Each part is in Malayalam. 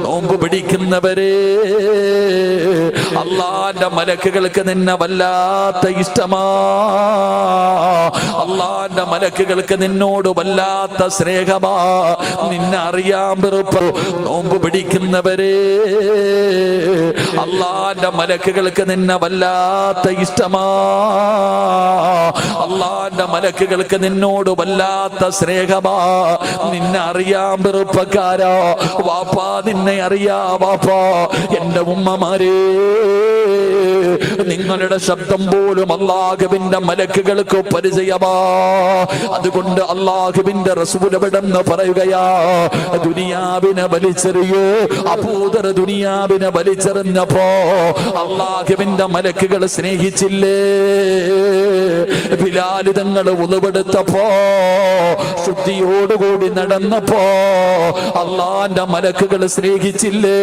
നോമ്പ് പിടിക്കുന്നവരെ അള്ളാന്റെ മലക്കുകൾക്ക് നിന്നെ വല്ലാത്ത ഇഷ്ടമാ. അള്ളാന്റെ മലക്കുകൾക്ക് നിന്നോട് വല്ലാത്ത സ്നേഹമാ. നിന്നെ അറിയാൻ വെറുപ്പ്. നോമ്പ് പിടിക്കുന്നവരെ അള്ളാന്റെ മലക്കുകൾക്ക് നിന്നെ വല്ലാത്ത ഇഷ്ടമാ. അള്ളാന്റെ മലക്കുകൾക്ക് നിന്നോട് വല്ലാത്ത സ്നേഹമാ. നിന്നെ അറിയാൻ വെറുപ്പക്കാരാ. വാപ്പാ നിന്നെ അറിയാ വാപ്പാ. എന്റെ ഉമ്മമാരെ, നിങ്ങളുടെ ശബ്ദം പോലും അല്ലാഹുവിന്റെ മലക്കുകൾക്ക് പരിചയമാ. അതുകൊണ്ട് അല്ലാഹുവിന്റെ റസൂൽ എവിടെന്ന് പറയുകയാ, ദുനിയാവിനെ വലിച്ചെറിയോ. അബൂദർ ദുനിയാവിനെ വലിച്ചെറിഞ്ഞപ്പോ അല്ലാഹുവിന്റെ മലക്കുകൾ സ്നേഹിച്ചില്ലേ? ബിലാൽ തങ്ങൾ ഉളവെടുത്തപ്പോ, ശുദ്ധിയോടുകൂടി നടന്നപ്പോ അള്ളാന്റെ മലക്കുകൾ സ്നേഹിച്ചില്ലേ?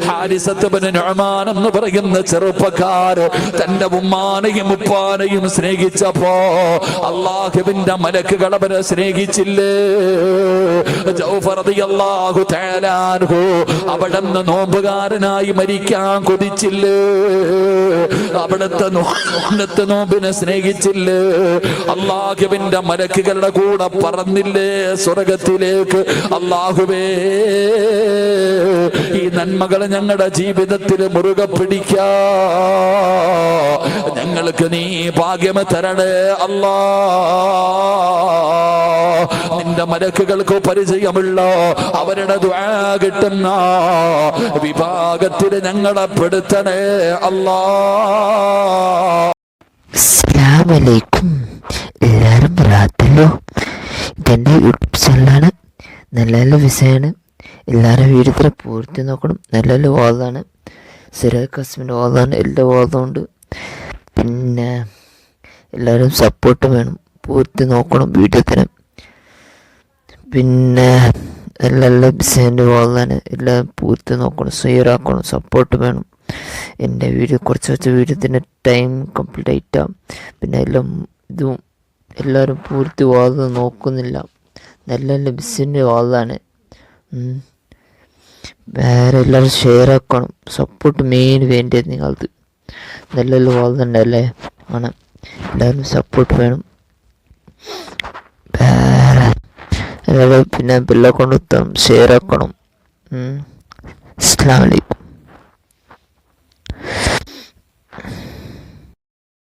ഹാരിസത്ത് ഇബ്നു നുഅ്മാൻ എന്ന് പറയുന്ന ചെറുപ്പക്കാർ തന്റെ ഉമ്മാനെയും ഉപ്പാനെയും സ്നേഹിച്ചപ്പോ അല്ലാഹുവിന്റെ മലക്കുകൾ അവരെ സ്നേഹിച്ചില്ലേ? ജൗഫർ റളിയല്ലാഹു തആല അൻഹു അവിടുന്ന് നോമ്പുകാരനായി മരിക്കാൻ കൊതിച്ചില്ലേ? അവിടുത്തെ നോമ്പിനെ സ്നേഹിച്ചില്ലേ? അല്ലാഹുവിന്റെ മലക്കുകളുടെ കൂടെ പറന്നില്ലേ സ്വർഗത്തിലേക്ക്? അല്ലാഹുവേ, ഈ നന്മകൾ ഞങ്ങളുടെ ജീവിതത്തിൽ മുറുകെ പിടിക്കാ ഞങ്ങൾക്ക് നീ ഭാഗ്യം തരണേ അല്ലാ. നിന്റെ മലക്കുകൾക്ക് പരിചയമുള്ള അവരുടെ ദുആ കിട്ടുന്ന വിഭാഗത്തിൽ ഞങ്ങളെ പെടുത്തണേ അല്ലാ. അസ്സലാമു അലൈക്കും. എല്ലാവരും പ്രാർത്ഥല്ലോ. ഇതെൻ്റെ യൂട്യൂബ് ചാനലാണ്. നല്ല നല്ല വിഷയമാണ്. എല്ലാവരും വീഡിയോ പൂർത്തി നോക്കണം. നല്ല നല്ല വാദമാണ്. സിറാജ് ഖാസിമിൻ്റെ വാദമാണ്. എല്ലാ വാദമുണ്ട്. പിന്നെ എല്ലാവരും സപ്പോർട്ട് വേണം. പൂർത്തി നോക്കണം വീഡിയോത്തിന്. പിന്നെ നല്ല നല്ല വിഷയൻ്റെ വാദമാണ്. എല്ലാം പൂർത്തി നോക്കണം. ഷെയറാക്കണം. സപ്പോർട്ട് വേണം. എൻ്റെ വീഡിയോ കുറച്ച് വീഡിയോത്തിൻ്റെ ടൈം കംപ്ലീറ്റ് ആയിട്ടാണ്. പിന്നെ എല്ലാം ഇതും എല്ലാവരും പൂർത്തി വാദം നോക്കുന്നില്ല. നല്ല നല്ല ബിസിൻ്റെ വാദമാണ്. വേറെ എല്ലാവരും ഷെയർ ആക്കണം. സപ്പോർട്ട് മെയിൻ വേണ്ടത് നിങ്ങൾക്ക്. നല്ല നല്ല വാദം ഉണ്ടല്ലേ ആണ്. എല്ലാവരും സപ്പോർട്ട് വേണം. വേറെ എല്ലാവരും പിന്നെ ബെല്ലൈക്കൺ ഷെയർ ആക്കണം. അസ്സലാമു അലൈക്കും.